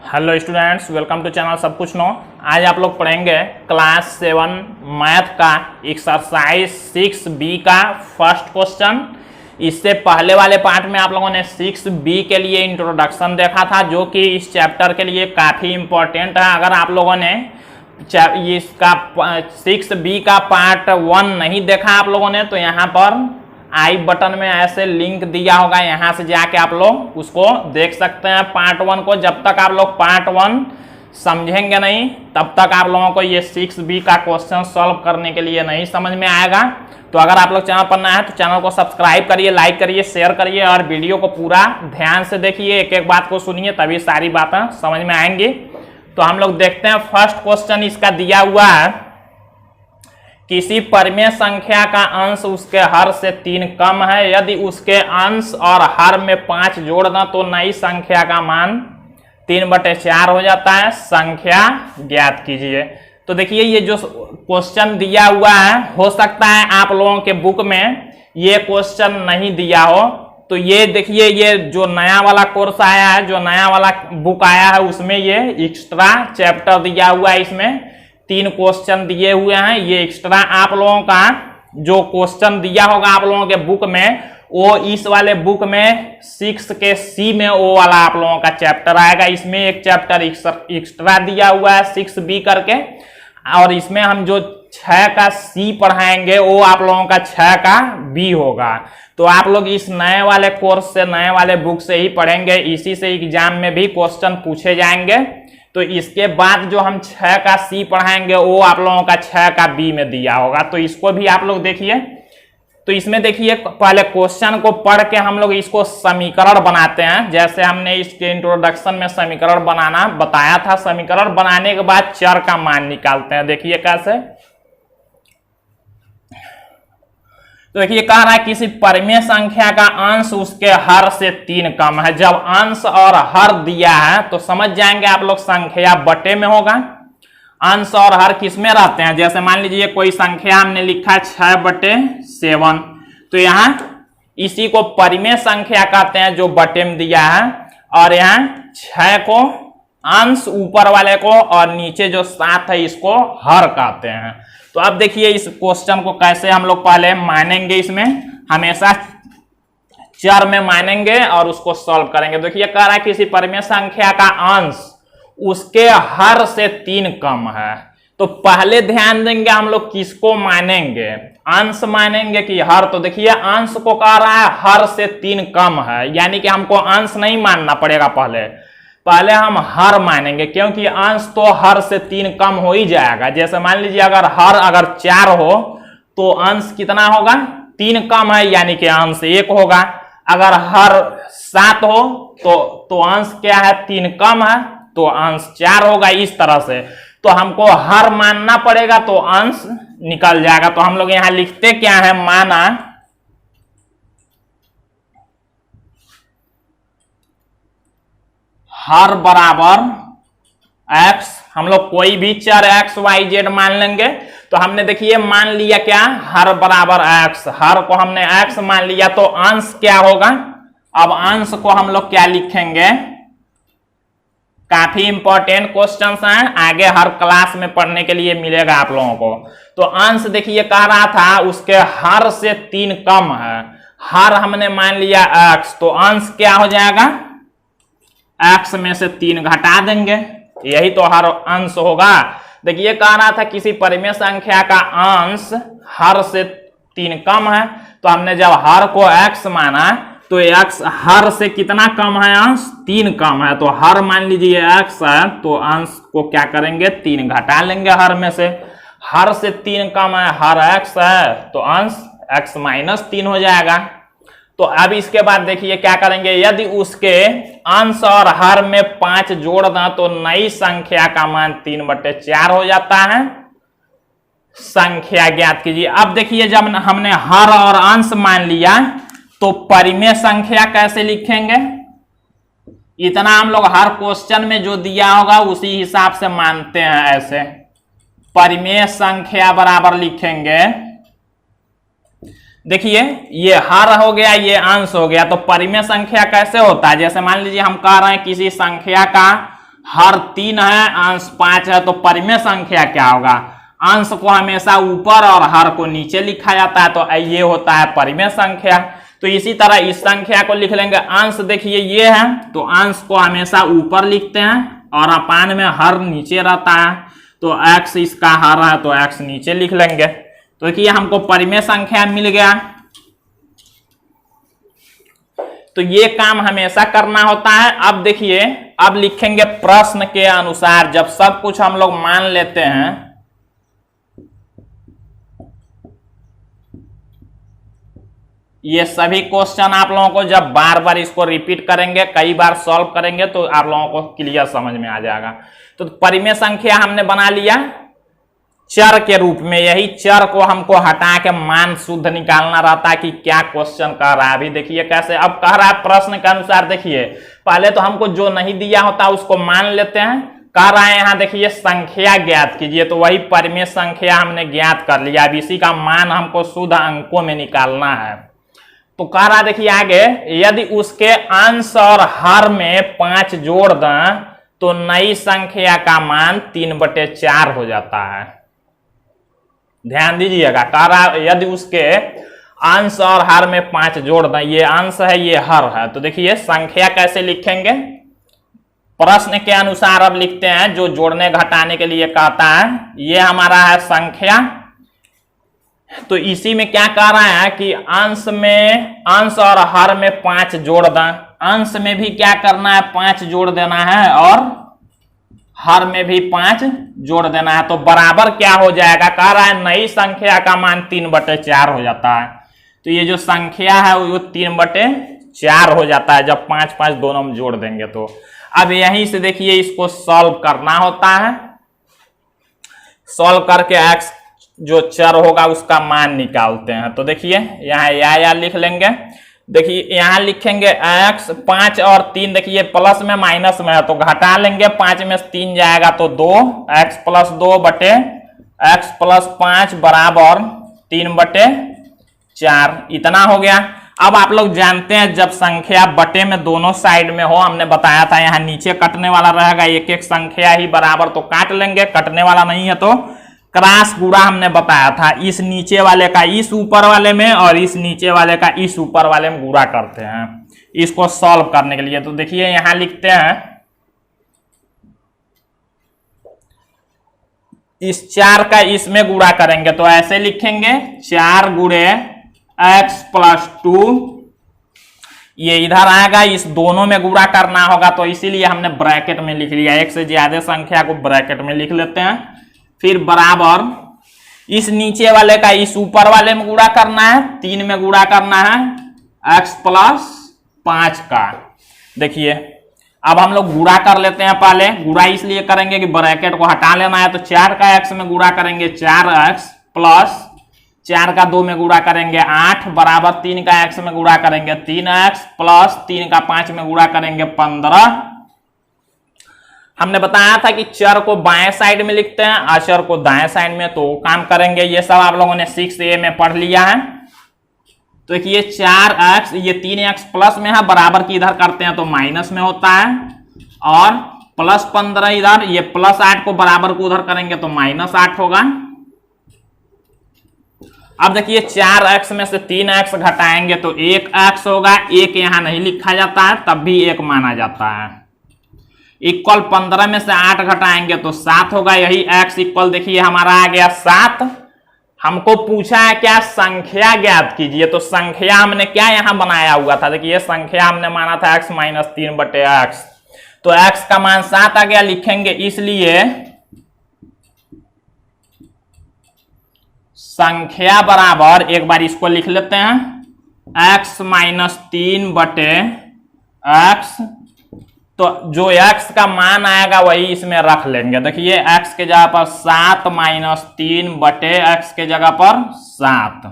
Hello students, welcome to channel सब कुछ no. आज आप लोग पढ़ेंगे क्लास 7 मैथ का एक्सरसाइज 6B का फर्स्ट क्वेश्चन। इससे पहले वाले पार्ट में आप लोगों ने 6B के लिए इंट्रोडक्शन देखा था, जो कि इस चैप्टर के लिए काफ़ी इम्पोर्टेंट है। अगर आप लोगों ने इसका 6B का पार्ट 1 नहीं देखा आप लोगों ने, तो यहाँ पर आई बटन में ऐसे लिंक दिया होगा, यहाँ से जाके आप लोग उसको देख सकते हैं पार्ट 1 को। जब तक आप लोग पार्ट 1 समझेंगे नहीं, तब तक आप लोगों को ये 6B का क्वेश्चन सॉल्व करने के लिए नहीं समझ में आएगा। तो अगर आप लोग चैनल पर नए हैं तो चैनल को सब्सक्राइब करिए, लाइक करिए, शेयर करिए और वीडियो को पूरा ध्यान से देखिए, एक एक बात को सुनिए, तभी सारी बातें समझ में आएंगी। तो हम लोग देखते हैं फर्स्ट क्वेश्चन इसका दिया हुआ है। किसी परिमेय संख्या का अंश उसके हर से 3 कम है। यदि उसके अंश और हर में 5 जोड़ दें तो नई संख्या का मान 3/4 हो जाता है। संख्या ज्ञात कीजिए। तो देखिए, ये जो क्वेश्चन दिया हुआ है, हो सकता है आप लोगों के बुक में ये क्वेश्चन नहीं दिया हो। तो ये देखिए, ये जो नया वाला कोर्स आया है, जो नया वाला बुक आया है, उसमें ये एक्स्ट्रा चैप्टर दिया हुआ है। इसमें 3 क्वेश्चन दिए हुए हैं। ये एक्स्ट्रा आप लोगों का जो क्वेश्चन दिया होगा आप लोगों के बुक में, वो इस वाले बुक में 6 के C में वो वाला आप लोगों का चैप्टर आएगा। इसमें एक चैप्टर एक्स्ट्रा दिया हुआ है 6B करके, और इसमें हम जो 6 का C पढ़ाएंगे वो आप लोगों का 6 का B होगा। तो आप लोग इस नए वाले कोर्स से, नए वाले बुक से ही पढ़ेंगे। इसी से एग्जाम में भी क्वेश्चन पूछे जाएंगे। तो इसके बाद जो हम 6 का C पढ़ाएंगे वो आप लोगों का 6 का B में दिया होगा। तो इसको भी आप लोग देखिए। तो इसमें देखिए, पहले क्वेश्चन को पढ़ के हम लोग इसको समीकरण बनाते हैं। जैसे हमने इसके इंट्रोडक्शन में समीकरण बनाना बताया था। समीकरण बनाने के बाद चर का मान निकालते हैं। देखिए कैसे। तो देखिए, कह रहा है किसी परिमेय संख्या का अंश उसके हर से 3 कम है। जब अंश और हर दिया है तो समझ जाएंगे आप लोग, संख्या बटे में होगा। अंश और हर किस में रहते हैं? जैसे मान लीजिए कोई संख्या हमने लिखा 6/7, तो यहाँ इसी को परिमेय संख्या कहते हैं, जो बटे में दिया है। और यहाँ 6 को अंश ऊपर वाले को, और नीचे जो 7 है इसको हर कहते हैं। तो अब देखिए इस क्वेश्चन को कैसे हम लोग पहले मानेंगे। इसमें हमेशा चर में मानेंगे और उसको सॉल्व करेंगे। देखिए, कह रहा है किसी परिमेय संख्या का अंश उसके हर से 3 कम है। तो पहले ध्यान देंगे हम लोग किसको मानेंगे, अंश मानेंगे कि हर। तो देखिए, अंश को कह रहा है हर से 3 कम है, यानी कि हमको अंश नहीं मानना पड़ेगा। पहले हम हर मानेंगे, क्योंकि अंश तो हर से 3 कम हो ही जाएगा। जैसे मान लीजिए अगर 4 हो तो अंश कितना होगा? 3 कम है, यानी कि अंश 1 होगा। अगर हर 7 हो तो अंश क्या है? 3 कम है, तो अंश 4 होगा। इस तरह से तो हमको हर मानना पड़ेगा, तो अंश निकल जाएगा। तो हम लोग यहां लिखते क्या है? माना हर बराबर x। हम लोग कोई भी चर x, y, z मान लेंगे। तो हमने देखिए मान लिया क्या? हर बराबर x। हर को हमने x मान लिया, तो अंश क्या होगा? अब अंश को हम लोग क्या लिखेंगे? काफी इंपॉर्टेंट क्वेश्चंस हैं, आगे हर क्लास में पढ़ने के लिए मिलेगा आप लोगों को। तो अंश देखिए कह रहा था उसके हर से 3 कम है। हर हमने मान लिया x, तो अंश क्या हो जाएगा? x में से 3 घटा देंगे, यही तो हर अंश होगा। देखिए, कह रहा था किसी परिमेय संख्या का अंश हर से 3 कम है। तो हमने जब हर को x माना, तो x हर से कितना कम है? अंश 3 कम है। तो हर मान लीजिए x है, तो अंश को क्या करेंगे? 3 घटा लेंगे हर में से। हर से 3 कम है, हर x है, तो अंश x - 3 हो जाएगा। तो अब इसके बाद देखिए क्या करेंगे? यदि उसके अंश और हर में 5 जोड़ दें तो नई संख्या का मान 3/4 हो जाता है। संख्या ज्ञात कीजिए। अब देखिए, जब हमने हर और अंश मान लिया, तो परिमेय संख्या कैसे लिखेंगे? इतना हम लोग हर क्वेश्चन में जो दिया होगा उसी हिसाब से मानते हैं। ऐसे परिमेय संख्या बराबर लिखेंगे। देखिए, ये हर हो गया, ये अंश हो गया। तो परिमेय संख्या कैसे होता है? जैसे मान लीजिए हम कह रहे हैं किसी संख्या का हर 3 है, अंश 5 है, तो परिमेय संख्या क्या होगा? अंश को हमेशा ऊपर और हर को नीचे लिखा जाता है, तो ये होता है परिमेय संख्या। तो इसी तरह इस संख्या को लिख लेंगे। अंश देखिए ये है, तो अंश को हमेशा ऊपर लिखते हैं और अपान में हर नीचे रहता है, तो x इसका हर है, तो x नीचे लिख लेंगे। तो देखिए हमको परिमेय संख्या मिल गया। तो ये काम हमेशा करना होता है। अब देखिए, अब लिखेंगे प्रश्न के अनुसार। जब सब कुछ हम लोग मान लेते हैं, ये सभी क्वेश्चन आप लोगों को जब बार बार इसको रिपीट करेंगे, कई बार सॉल्व करेंगे, तो आप लोगों को क्लियर समझ में आ जाएगा। तो परिमेय संख्या हमने बना लिया चर के रूप में। यही चर को हमको हटा के मान शुद्ध निकालना रहता है कि क्या क्वेश्चन कह रहा है। अभी देखिए कैसे, अब कह रहा है प्रश्न के अनुसार। देखिए पहले तो हमको जो नहीं दिया होता उसको मान लेते हैं। कह रहा है यहाँ देखिए संख्या ज्ञात कीजिए, तो वही परिमेय संख्या हमने ज्ञात कर लिया। अब इसी का मान हमको शुद्ध अंकों में निकालना है। तो कह रहा देखिए आगे, यदि उसके अंश और हर में 5 जोड़ दें तो नई संख्या का मान 3/4 हो जाता है। ध्यान दीजिएगा, कह रहा यदि उसके अंश और हर में 5 जोड़ दें, ये अंश है ये हर है। तो देखिए संख्या कैसे लिखेंगे प्रश्न के अनुसार। अब लिखते हैं, जो जोड़ने घटाने के लिए कहता है, ये हमारा है संख्या। तो इसी में क्या कह रहा है कि अंश और हर में 5 जोड़ दें। अंश में भी क्या करना है, 5 जोड़ देना है, और हर में भी 5 जोड़ देना है। तो बराबर क्या हो जाएगा, कह रहा है नई संख्या का मान 3/4 हो जाता है। तो ये जो संख्या है वो 3/4 हो जाता है जब 5 दोनों में जोड़ देंगे। तो अब यहीं से देखिए इसको सॉल्व करना होता है। सॉल्व करके x जो चर होगा उसका मान निकालते हैं। तो देखिए यहाँ या लिख लेंगे। देखिए यहाँ लिखेंगे x, 5 और 3, देखिए प्लस में माइनस में है तो घटा लेंगे। 5 में 3 जाएगा तो 2, x + 2 बटे x + 5 बराबर 3/4। इतना हो गया। अब आप लोग जानते हैं जब संख्या बटे में दोनों साइड में हो, हमने बताया था यहाँ नीचे कटने वाला रहेगा, एक एक संख्या ही बराबर, तो काट लेंगे। कटने वाला नहीं है तो क्रॉस गुणा हमने बताया था, इस नीचे वाले का इस ऊपर वाले में और इस नीचे वाले का इस ऊपर वाले में गुणा करते हैं इसको सॉल्व करने के लिए। तो देखिए यहां लिखते हैं, इस 4 का इसमें गुणा करेंगे तो ऐसे लिखेंगे 4 गुणे x + 2, ये इधर आएगा, इस दोनों में गुणा करना होगा तो इसीलिए हमने ब्रैकेट में लिख लिया। एक से ज्यादा संख्या को ब्रैकेट में लिख लेते हैं। फिर बराबर इस नीचे वाले का इस ऊपर वाले में गुणा करना है, 3 में गुणा करना है x + 5 का। देखिए अब हम लोग गुणा कर लेते हैं। पहले गुणा इसलिए करेंगे कि ब्रैकेट को हटा लेना है। तो 4 का x में गुणा करेंगे 4x + 4 का 2 में गुणा करेंगे 8 बराबर 3 का x में गुणा करेंगे 3x + 3 का 5 में गुणा करेंगे 15। हमने बताया था कि चर को बाएं साइड में लिखते हैं, अचर को दाएं साइड में, तो काम करेंगे। ये सब आप लोगों ने 6a में पढ़ लिया है। तो देखिए 4x, ये 3x प्लस में है, बराबर की इधर करते हैं तो माइनस में होता है, और +15 इधर, ये +8 को बराबर को उधर करेंगे तो -8 होगा। अब देखिए 4x में से 3x घटाएंगे तो 1x होगा। 1 यहां नहीं लिखा जाता है तब भी 1 माना जाता है। इक्वल 15 में से 8 घटाएंगे तो 7 होगा। यही x इक्वल देखिए हमारा आ गया 7। हमको पूछा है क्या, संख्या ज्ञात कीजिए। तो संख्या हमने क्या यहां बनाया हुआ था, देखिए संख्या हमने माना था x - 3/x, तो x का मान 7 आ गया। लिखेंगे इसलिए संख्या बराबर, एक बार इसको लिख लेते हैं, x - 3/x। तो जो x का मान आएगा वही इसमें रख लेंगे। देखिए x के जगह पर 7 - 3/x के जगह पर 7,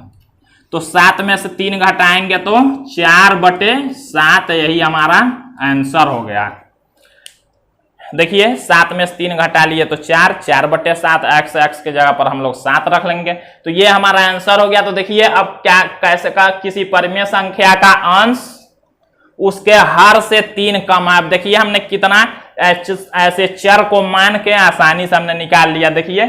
तो 7 में से 3 घटाएंगे तो 4/7, यही हमारा आंसर हो गया। देखिए 7 में से 3 घटा लिए तो 4/7, x के जगह पर हम लोग 7 रख लेंगे, तो ये हमारा आंसर हो गया। तो देखिए अब क्या कैसे का किसी परिमेय संख्या का अंश उसके हर से 3 कम है। अब देखिए हमने कितना ऐसे चर को मान के आसानी से हमने निकाल लिया। देखिए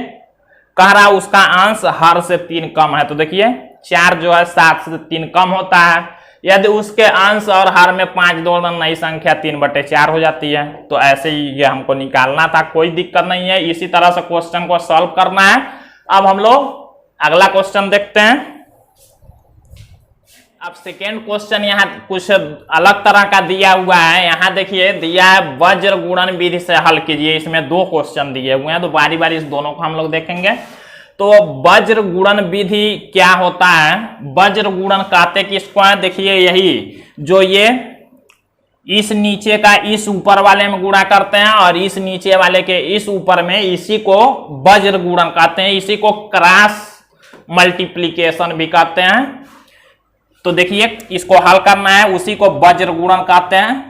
कह रहा उसका अंश हर से 3 कम है, तो देखिए 4 जो है 7 से 3 कम होता है। यदि उसके अंश और हर में 5 जोड़ना नई संख्या 3/4 हो जाती है। तो ऐसे ही ये हमको निकालना था, कोई दिक्कत नहीं है। इसी तरह से क्वेश्चन को सॉल्व करना है। अब हम लोग अगला क्वेश्चन देखते हैं। अब सेकेंड क्वेश्चन यहाँ कुछ अलग तरह का दिया हुआ है। यहाँ देखिए दिया है वज्र गुणन विधि से हल कीजिए। इसमें 2 क्वेश्चन दिए हुए हैं, तो बारी बारी इस दोनों को हम लोग देखेंगे। तो वज्र गुणन विधि क्या होता है? वज्र गुणन कहते किसको है? देखिए यही जो ये इस नीचे का इस ऊपर वाले में गुणा करते हैं और इस नीचे वाले के इस ऊपर में, इसी को वज्र गुणन कहते हैं। इसी को क्रॉस मल्टीप्लीकेशन भी कहते हैं। तो देखिए इसको हल करना है, उसी को वज्र गुणन कहते हैं।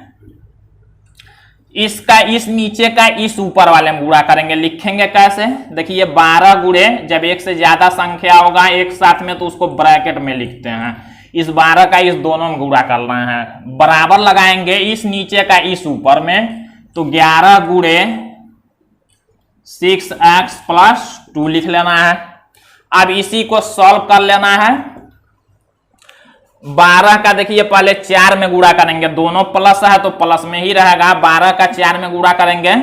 इसका इस नीचे का इस ऊपर वाले में गुणा करेंगे। लिखेंगे कैसे? देखिए 12 गुणे, जब एक से ज्यादा संख्या होगा एक साथ में तो उसको ब्रैकेट में लिखते हैं। इस 12 का इस दोनों में गुणा करना है, बराबर लगाएंगे इस नीचे का इस ऊपर में। तो 11 गुणे 6x + 2 लिख लेना है। अब इसी को सॉल्व कर लेना है। 12 का देखिए पहले 4 में गुणा करेंगे, दोनों प्लस है तो प्लस में ही रहेगा। 12 का 4 में गुणा करेंगे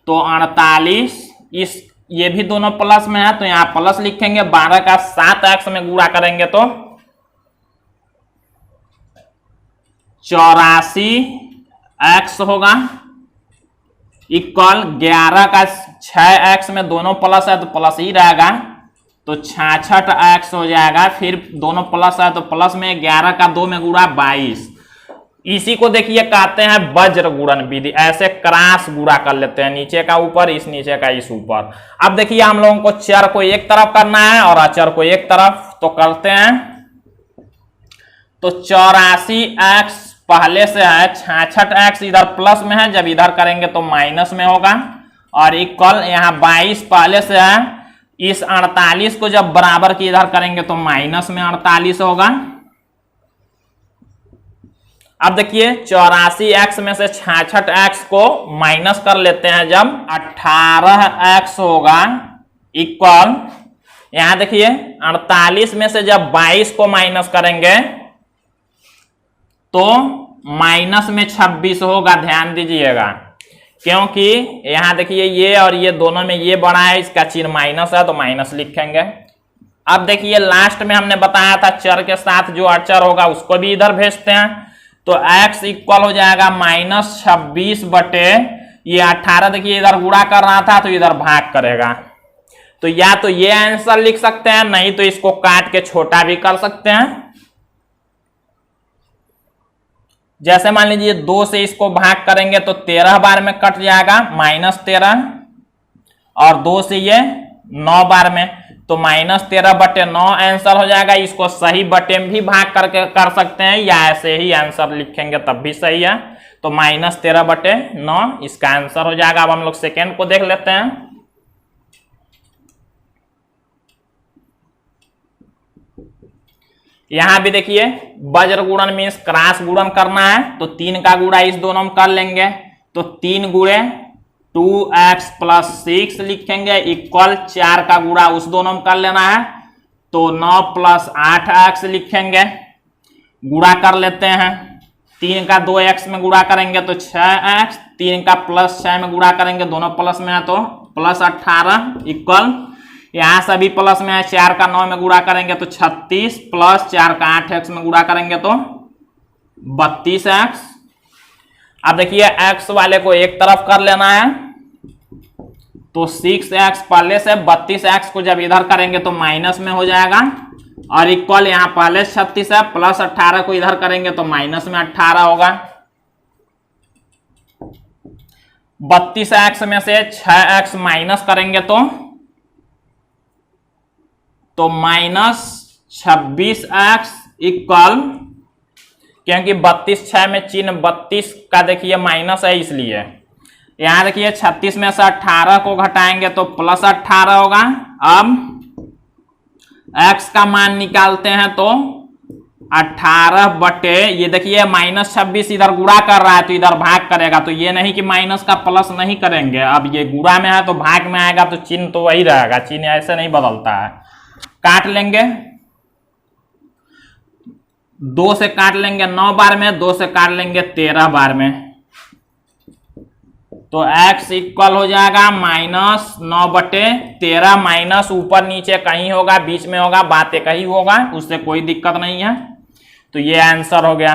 तो 48, इस ये भी दोनों प्लस में है तो यहां प्लस लिखेंगे। 12 का 7x में गुणा करेंगे तो 84x होगा। इक्वल 11 का 6x में दोनों प्लस है तो प्लस ही रहेगा, तो 66x हो जाएगा। फिर दोनों प्लस है तो प्लस में 11 का 2 में गुणा 22। इसी को देखिए कहते हैं वज्र गुणन विधि। ऐसे क्रॉस गुणा कर लेते हैं, नीचे का ऊपर, इस नीचे का इस ऊपर। अब देखिए हम लोगों को चर को एक तरफ करना है और अचर को एक तरफ, तो करते हैं। तो 84x पहले से है, 66x इधर प्लस में है, जब इधर करेंगे तो माइनस में होगा। और इक्वल यहाँ 22 पहले से है, इस 48 को जब बराबर की इधर करेंगे तो माइनस में 48 होगा। अब देखिए 84x में से 66x को माइनस कर लेते हैं, जब 18x होगा। इक्वल यहां देखिए 48 में से जब 22 को माइनस करेंगे तो माइनस में 26 होगा। ध्यान दीजिएगा, क्योंकि यहां देखिए ये और ये दोनों में ये बड़ा है, इसका चिन्ह माइनस है तो माइनस लिखेंगे। अब देखिए लास्ट में हमने बताया था चर के साथ जो अचर होगा उसको भी इधर भेजते हैं। तो x इक्वल हो जाएगा -26 बटे ये 18। देखिए इधर गुणा कर रहा था तो इधर भाग करेगा, तो या तो ये आंसर लिख सकते हैं, नहीं तो इसको काट के छोटा भी कर सकते हैं। जैसे मान लीजिए 2 से इसको भाग करेंगे तो 13 बार में कट जाएगा, -13, और 2 से ये 9 बार में, तो -13 बटे 9 आंसर हो जाएगा। इसको सही बटे में भी भाग करके कर सकते हैं, या ऐसे ही आंसर लिखेंगे तब भी सही है। तो -13 बटे 9 इसका आंसर हो जाएगा। अब हम लोग सेकेंड को देख लेते हैं। यहां भी देखिए वज्र गुणन मीन्स क्रॉस गुणन करना है, तो 3 का गुणा इस दोनों में कर लेंगे। तो 3 गुणे 2x + 6 लिखेंगे। इक्वल 4 का गुणा उस दोनों में कर लेना है, तो 9 + 8x लिखेंगे। गुणा कर लेते हैं। 3 का 2x में गुणा करेंगे तो 6x, 3 का +6 में गुणा करेंगे, दोनों प्लस में है तो +18। इक्वल यहां सभी प्लस में है, 4 का 9 में गुणा करेंगे तो 36, प्लस 4 का 8x में गुणा करेंगे तो 32x। अब देखिए x वाले को एक तरफ कर लेना है, तो 6x पहले से 32x को जब इधर करेंगे तो माइनस में हो जाएगा। और इक्वल यहां पहले 36 है, प्लस 18 को इधर करेंगे तो माइनस में 18 होगा। 32x में से 6x माइनस करेंगे तो -26x इक्वल, क्योंकि 32 6 में चिन्ह 32 का देखिए माइनस है, इसलिए यहां देखिए 36 में से 18 को घटाएंगे तो +18 होगा। अब x का मान निकालते हैं तो 18 बटे ये देखिए -26 इधर गुणा कर रहा है तो इधर भाग करेगा, तो ये नहीं कि माइनस का प्लस नहीं करेंगे, अब ये गुणा में है तो भाग में आएगा तो चिन्ह तो वही रहेगा, चिन्ह ऐसे नहीं बदलता है। काट लेंगे, 2 से काट लेंगे 9 बार में, 2 से काट लेंगे 13 बार में, तो x इक्वल हो जाएगा -9 बटे 13, माइनस ऊपर नीचे कहीं होगा, बीच में होगा, बात एक ही होगा, उससे कोई दिक्कत नहीं है, तो ये आंसर हो गया।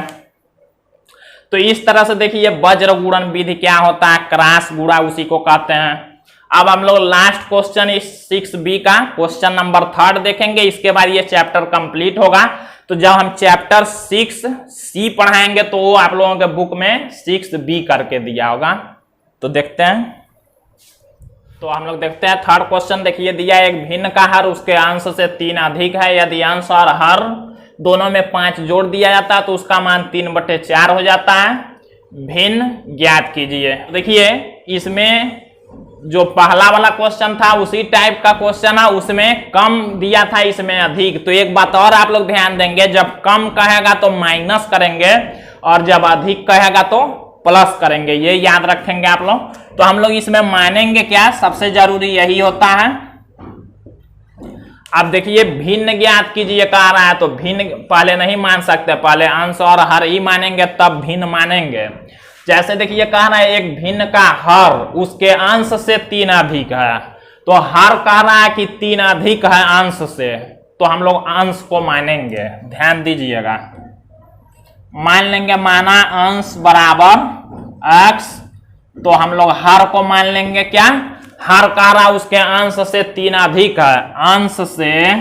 तो इस तरह से देखिए वज्र गुणन विधि क्या होता है, क्रॉस गुणा उसी को कहते हैं। अब हम लोग लास्ट क्वेश्चन इस 6B का क्वेश्चन नंबर 3 देखेंगे, इसके बाद ये चैप्टर कंप्लीट होगा। तो जब हम चैप्टर 6C पढ़ाएंगे तो वो आप लोगों के बुक में 6B करके दिया होगा, तो देखते हैं। तो हम लोग देखते हैं 3rd क्वेश्चन, देखिए दिया एक भिन्न का हर उसके अंश से 3 अधिक है, यदि अंश और हर दोनों में 5 जोड़ दिया जाता है तो उसका मान 3/4 हो जाता है, भिन्न ज्ञात कीजिए। देखिए इसमें जो पहला वाला क्वेश्चन था उसी टाइप का क्वेश्चन है, उसमें कम दिया था, इसमें अधिक। तो एक बात और आप लोग ध्यान देंगे, जब कम कहेगा तो माइनस करेंगे और जब अधिक कहेगा तो प्लस करेंगे, ये याद रखेंगे आप लोग। तो हम लोग इसमें मानेंगे क्या, सबसे जरूरी यही होता है। अब देखिए भिन्न ज्ञात कीजिए कह रहा है, तो भिन्न पहले नहीं मान सकते, पहले अंश और हर ही मानेंगे तब भिन्न मानेंगे। जैसे देखिए कह रहा है एक भिन्न का हर उसके अंश से 3 अधिक है, तो हर कह रहा है कि 3 अधिक है अंश से, तो हम लोग अंश को मानेंगे, ध्यान दीजिएगा। मान लेंगे, माना अंश बराबर x, तो हम लोग हर को मान लेंगे क्या, हर कह रहा उसके अंश से 3 अधिक है, अंश से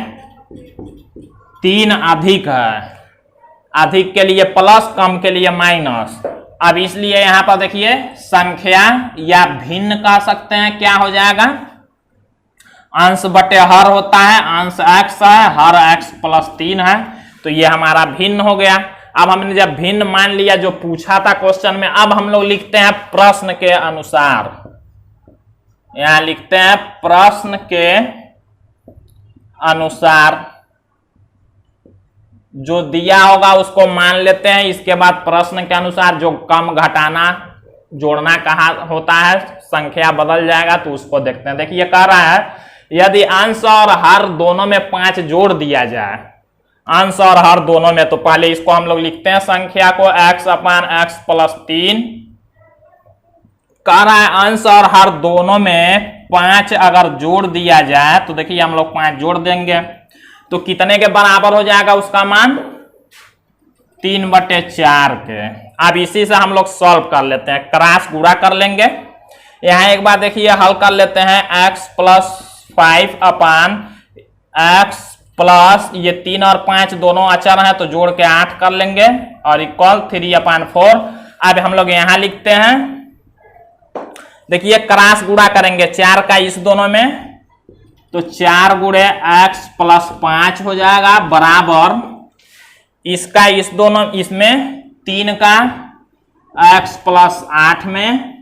3 अधिक है, अधिक के लिए प्लस, कम के लिए माइनस। अब इसलिए यहां पर देखिए संख्या या भिन्न कह सकते हैं, क्या हो जाएगा, अंश बटे हर होता है, अंश x है, हर x + 3 है, तो ये हमारा भिन्न हो गया। अब हमने जब भिन्न मान लिया जो पूछा था क्वेश्चन में, अब हम लोग लिखते हैं प्रश्न के अनुसार, यहां लिखते हैं प्रश्न के अनुसार, जो दिया होगा उसको मान लेते हैं, इसके बाद प्रश्न के अनुसार जो कम घटाना जोड़ना कहा होता है, संख्या बदल जाएगा तो उसको देखते हैं। देखिए कह रहा है यदि अंश और हर दोनों में 5 जोड़ दिया जाए, अंश और हर दोनों में, तो पहले इसको हम लोग लिखते हैं संख्या को x/x + 3, कह रहा है अंश और हर दोनों में 5 अगर जोड़ दिया जाए, तो देखिए हम लोग 5 जोड़ देंगे तो कितने के बराबर हो जाएगा उसका मान, 3/4 के। अब इसी से हम लोग सॉल्व कर लेते हैं, क्रॉस गुणा कर लेंगे। यहां एक बार देखिए हल कर लेते हैं, x + 5/x प्लस ये 3 और 5 दोनों अचर हैं तो जोड़ के 8 कर लेंगे और इक्वल 3/4। अब हम लोग यहां लिखते हैं, देखिए क्रॉस गुणा करेंगे 4 का इस दोनों में, तो 4 × x + 5 हो जाएगा, बराबर इसका इस दोनों, इसमें 3 का x + 8 में,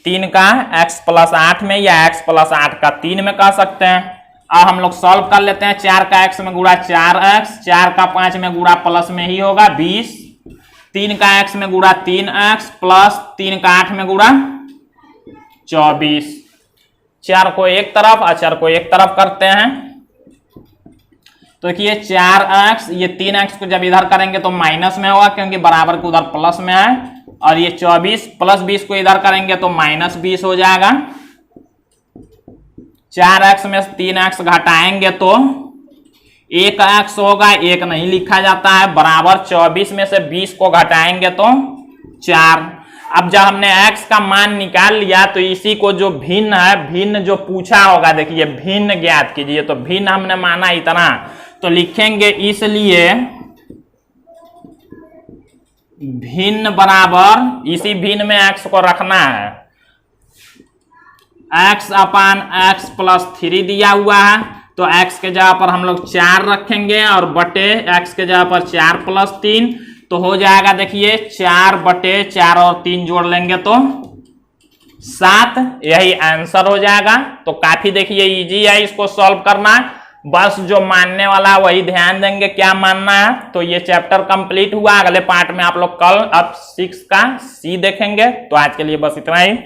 3 का x + 8 में या x + 8 का 3 में कह सकते हैं। अब हम लोग सॉल्व कर लेते हैं, 4 का x में गुणा 4x, 4 का 5 में गुणा प्लस में ही होगा 20, 3 का x में गुणा 3x प्लस 3 का 8 में गुणा 24। 4 को एक तरफ, अचर को एक तरफ करते हैं, तो देखिए 4x, ये 3x को जब इधर करेंगे तो माइनस में होगा क्योंकि बराबर को उधर प्लस में है, और ये 24 + 20 को इधर करेंगे तो -20 हो जाएगा। 4x में 3x घटाएंगे तो 1x होगा, 1 नहीं लिखा जाता है, बराबर 24 में से 20 को घटाएंगे तो 4। अब जब हमने x का मान निकाल लिया तो इसी को जो भिन्न है, भिन्न जो पूछा होगा, देखिए भिन्न ज्ञात कीजिए, तो भिन्न हमने माना इतना, तो लिखेंगे इसलिए भिन्न बराबर, इसी भिन्न में x को रखना है, x/x + 3 दिया हुआ है, तो x के जगह पर हम लोग 4 रखेंगे और बटे x के जगह पर 4 + 3, तो हो जाएगा देखिए 4/4 और 3 जोड़ लेंगे तो 7, यही आंसर हो जाएगा। तो काफी देखिए इजी है इसको सॉल्व करना, बस जो मानने वाला वही ध्यान देंगे क्या मानना है। तो ये चैप्टर कंप्लीट हुआ। अगले पार्ट में आप लोग कल अब 6 का सी देखेंगे। तो आज के लिए बस इतना ही।